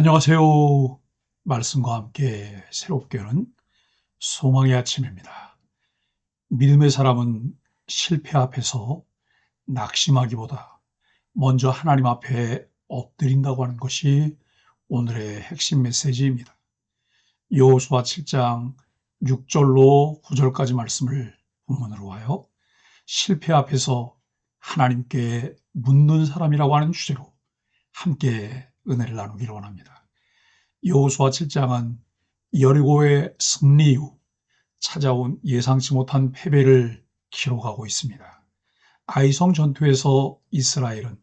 안녕하세요. 말씀과 함께 새롭게 하는 소망의 아침입니다. 믿음의 사람은 실패 앞에서 낙심하기보다 먼저 하나님 앞에 엎드린다고 하는 것이 오늘의 핵심 메시지입니다. 여호수아 7장 6절로 9절까지 말씀을 본문으로 와요. 실패 앞에서 하나님께 묻는 사람이라고 하는 주제로 함께 은혜를 나누기를 원합니다. 여호수아 7장은 여리고의 승리 이후 찾아온 예상치 못한 패배를 기록하고 있습니다. 아이성 전투에서 이스라엘은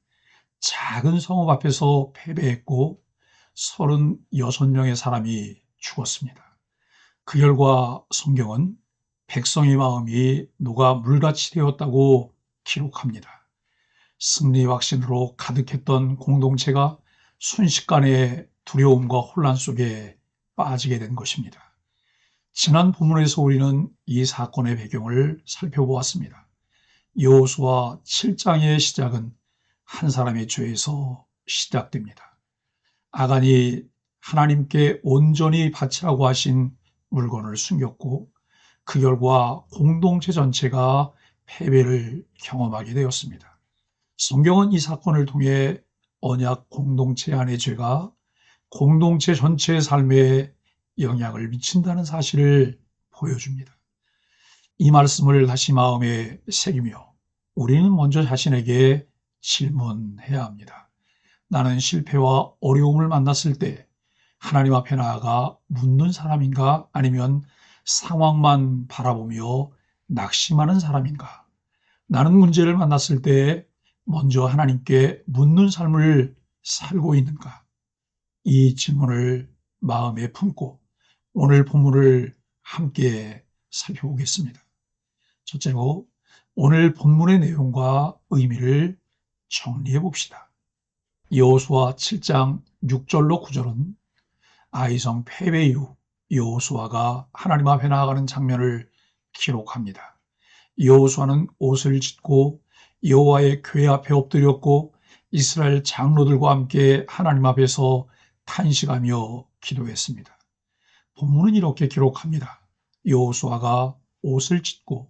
작은 성읍 앞에서 패배했고 36명의 사람이 죽었습니다. 그 결과 성경은 백성의 마음이 녹아 물같이 되었다고 기록합니다. 승리 확신으로 가득했던 공동체가 순식간에 두려움과 혼란 속에 빠지게 된 것입니다. 지난 본문에서 우리는 이 사건의 배경을 살펴보았습니다. 여호수아 7장의 시작은 한 사람의 죄에서 시작됩니다. 아간이 하나님께 온전히 바치라고 하신 물건을 숨겼고 그 결과 공동체 전체가 패배를 경험하게 되었습니다. 성경은 이 사건을 통해 언약 공동체 안의 죄가 공동체 전체의 삶에 영향을 미친다는 사실을 보여줍니다. 이 말씀을 다시 마음에 새기며 우리는 먼저 자신에게 질문해야 합니다. 나는 실패와 어려움을 만났을 때 하나님 앞에 나아가 묻는 사람인가? 아니면 상황만 바라보며 낙심하는 사람인가? 나는 문제를 만났을 때 먼저 하나님께 묻는 삶을 살고 있는가? 이 질문을 마음에 품고 오늘 본문을 함께 살펴보겠습니다. 첫째로 오늘 본문의 내용과 의미를 정리해 봅시다. 여호수아 7장 6절로 9절은 아이성 패배 이후 여호수아가 하나님 앞에 나아가는 장면을 기록합니다. 여호수아는 옷을 찢고 여호와의 궤 앞에 엎드렸고 이스라엘 장로들과 함께 하나님 앞에서 탄식하며 기도했습니다. 본문은 이렇게 기록합니다. 여호수아가 옷을 찢고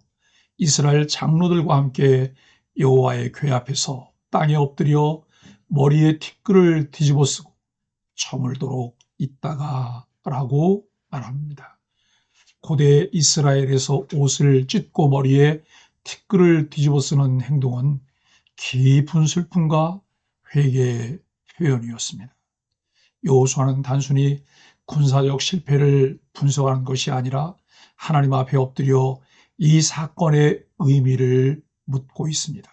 이스라엘 장로들과 함께 여호와의 궤 앞에서 땅에 엎드려 머리에 티끌을 뒤집어 쓰고 저물도록 있다가 라고 말합니다. 고대 이스라엘에서 옷을 찢고 머리에 티끌을 뒤집어 쓰는 행동은 깊은 슬픔과 회개의 표현이었습니다. 여호수아는 단순히 군사적 실패를 분석하는 것이 아니라 하나님 앞에 엎드려 이 사건의 의미를 묻고 있습니다.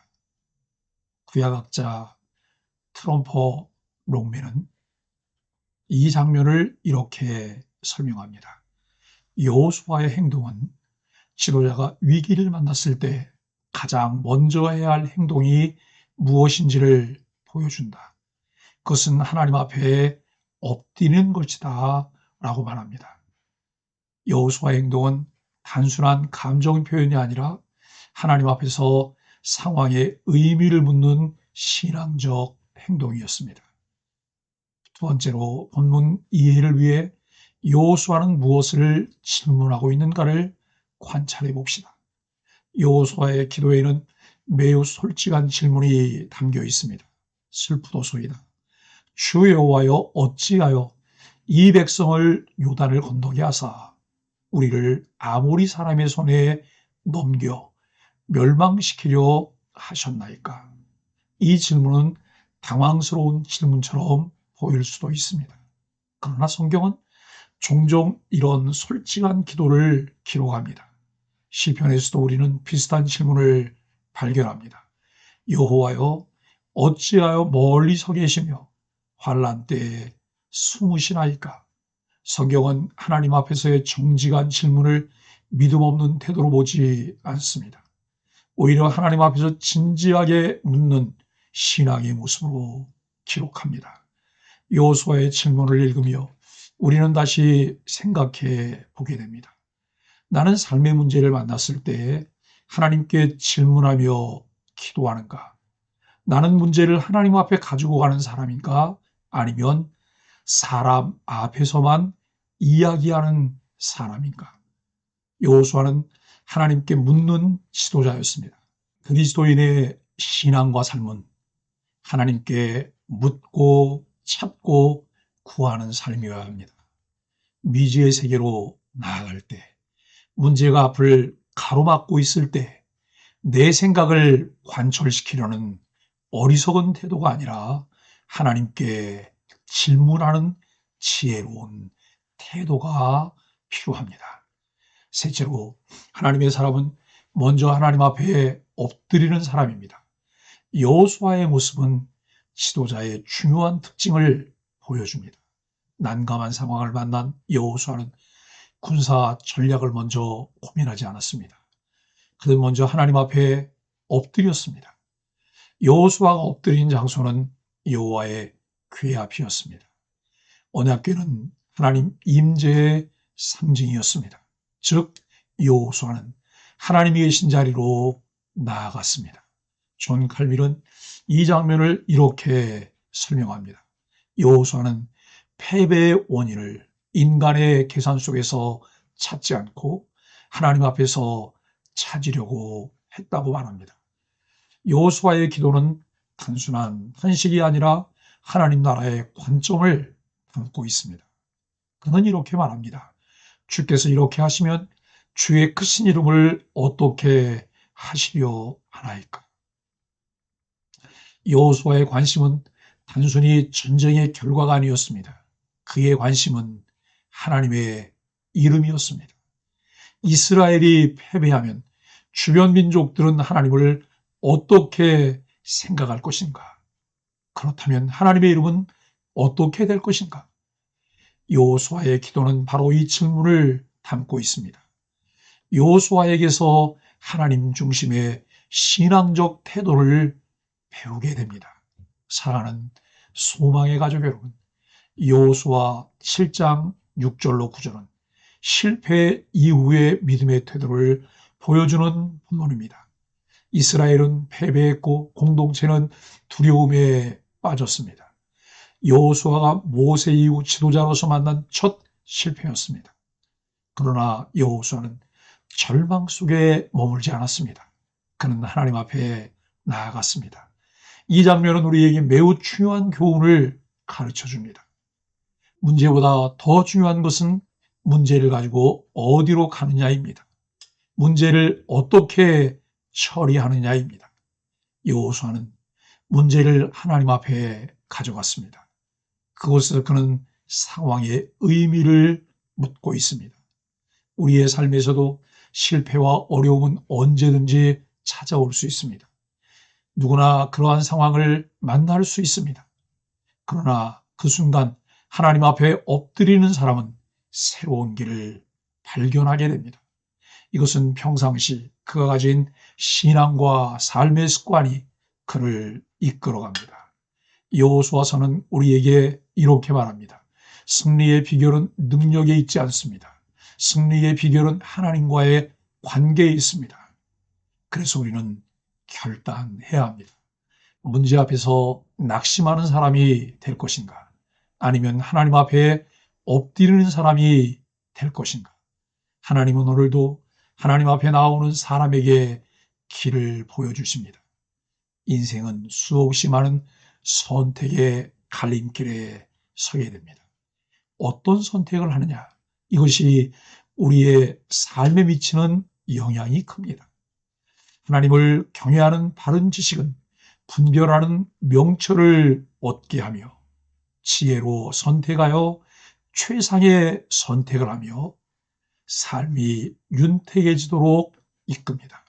구약학자 트럼퍼 롱맨은 이 장면을 이렇게 설명합니다. 여호수아의 행동은 지도자가 위기를 만났을 때 가장 먼저 해야 할 행동이 무엇인지를 보여준다. 그것은 하나님 앞에 엎드리는 것이다 라고 말합니다. 여호수아의 행동은 단순한 감정 표현이 아니라 하나님 앞에서 상황의 의미를 묻는 신앙적 행동이었습니다. 두 번째로 본문 이해를 위해 여호수아는 무엇을 질문하고 있는가를 관찰해 봅시다. 여호수아의 기도에는 매우 솔직한 질문이 담겨 있습니다. 슬프도소이다. 주 여호와여 어찌하여 이 백성을 요단을 건너게 하사 우리를 아모리 사람의 손에 넘겨 멸망시키려 하셨나이까? 이 질문은 당황스러운 질문처럼 보일 수도 있습니다. 그러나 성경은 종종 이런 솔직한 기도를 기록합니다. 시편에서도 우리는 비슷한 질문을 발견합니다. 여호와여 어찌하여 멀리 서 계시며 환난 때에 숨으시나이까? 성경은 하나님 앞에서의 정직한 질문을 믿음 없는 태도로 보지 않습니다. 오히려 하나님 앞에서 진지하게 묻는 신앙의 모습으로 기록합니다. 여호수아의 질문을 읽으며 우리는 다시 생각해 보게 됩니다. 나는 삶의 문제를 만났을 때 하나님께 질문하며 기도하는가? 나는 문제를 하나님 앞에 가지고 가는 사람인가? 아니면 사람 앞에서만 이야기하는 사람인가? 여호수아는 하나님께 묻는 지도자였습니다. 그리스도인의 신앙과 삶은 하나님께 묻고 찾고 구하는 삶이어야 합니다. 미지의 세계로 나아갈 때, 문제가 앞을 가로막고 있을 때 내 생각을 관철시키려는 어리석은 태도가 아니라 하나님께 질문하는 지혜로운 태도가 필요합니다. 셋째로, 하나님의 사람은 먼저 하나님 앞에 엎드리는 사람입니다. 여호수아의 모습은 지도자의 중요한 특징을 보여줍니다. 난감한 상황을 만난 여호수아는 군사 전략을 먼저 고민하지 않았습니다. 그는 먼저 하나님 앞에 엎드렸습니다. 여호수아가 엎드린 장소는 여호와의 궤 앞이었습니다. 언약궤는 하나님 임재의 상징이었습니다. 즉 여호수아는 하나님이 계신 자리로 나아갔습니다. 존 칼빈은 이 장면을 이렇게 설명합니다. 여호수아는 패배의 원인을 인간의 계산 속에서 찾지 않고 하나님 앞에서 찾으려고 했다고 말합니다. 여호수아의 기도는 단순한 탄식이 아니라 하나님 나라의 관점을 담고 있습니다. 그는 이렇게 말합니다. 주께서 이렇게 하시면 주의 크신 이름을 어떻게 하시려 하나이까? 여호수아의 관심은 단순히 전쟁의 결과가 아니었습니다. 그의 관심은 하나님의 이름이었습니다. 이스라엘이 패배하면 주변 민족들은 하나님을 어떻게 생각할 것인가? 그렇다면 하나님의 이름은 어떻게 될 것인가? 여호수아의 기도는 바로 이 질문을 담고 있습니다. 여호수아에게서 하나님 중심의 신앙적 태도를 배우게 됩니다. 사랑하는 소망의 가족 여러분, 여호수아 7장 6절로 9절은 실패 이후의 믿음의 태도를 보여주는 본문입니다. 이스라엘은 패배했고 공동체는 두려움에 빠졌습니다. 여호수아가 모세 이후 지도자로서 만난 첫 실패였습니다. 그러나 여호수아는 절망 속에 머물지 않았습니다. 그는 하나님 앞에 나아갔습니다. 이 장면은 우리에게 매우 중요한 교훈을 가르쳐 줍니다. 문제보다 더 중요한 것은 문제를 가지고 어디로 가느냐입니다. 문제를 어떻게 처리하느냐입니다. 여호수아는 문제를 하나님 앞에 가져갔습니다. 그곳에서 그는 상황의 의미를 묻고 있습니다. 우리의 삶에서도 실패와 어려움은 언제든지 찾아올 수 있습니다. 누구나 그러한 상황을 만날 수 있습니다. 그러나 그 순간 하나님 앞에 엎드리는 사람은 새로운 길을 발견하게 됩니다. 이것은 평상시 그가 가진 신앙과 삶의 습관이 그를 이끌어갑니다. 여호수아서는 우리에게 이렇게 말합니다. 승리의 비결은 능력에 있지 않습니다. 승리의 비결은 하나님과의 관계에 있습니다. 그래서 우리는 결단해야 합니다. 문제 앞에서 낙심하는 사람이 될 것인가? 아니면 하나님 앞에 엎드리는 사람이 될 것인가? 하나님은 오늘도 하나님 앞에 나오는 사람에게 길을 보여주십니다. 인생은 수없이 많은 선택의 갈림길에 서게 됩니다. 어떤 선택을 하느냐? 이것이 우리의 삶에 미치는 영향이 큽니다. 하나님을 경외하는 바른 지식은 분별하는 명철을 얻게 하며 지혜로 선택하여 최상의 선택을 하며 삶이 윤택해지도록 이끕니다.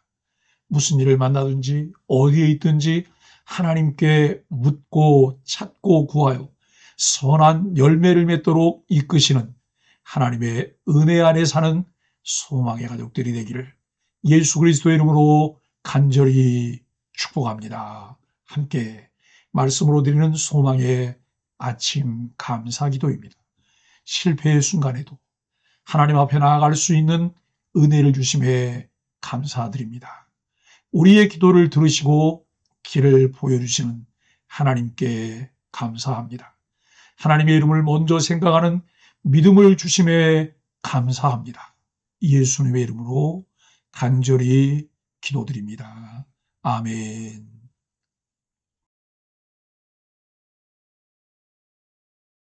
무슨 일을 만나든지 어디에 있든지 하나님께 묻고 찾고 구하여 선한 열매를 맺도록 이끄시는 하나님의 은혜 안에 사는 소망의 가족들이 되기를 예수 그리스도의 이름으로 간절히 축복합니다. 함께 말씀으로 드리는 소망의 아침 감사 기도입니다. 실패의 순간에도 하나님 앞에 나아갈 수 있는 은혜를 주심에 감사드립니다. 우리의 기도를 들으시고 길을 보여주시는 하나님께 감사합니다. 하나님의 이름을 먼저 생각하는 믿음을 주심에 감사합니다. 예수님의 이름으로 간절히 기도드립니다. 아멘.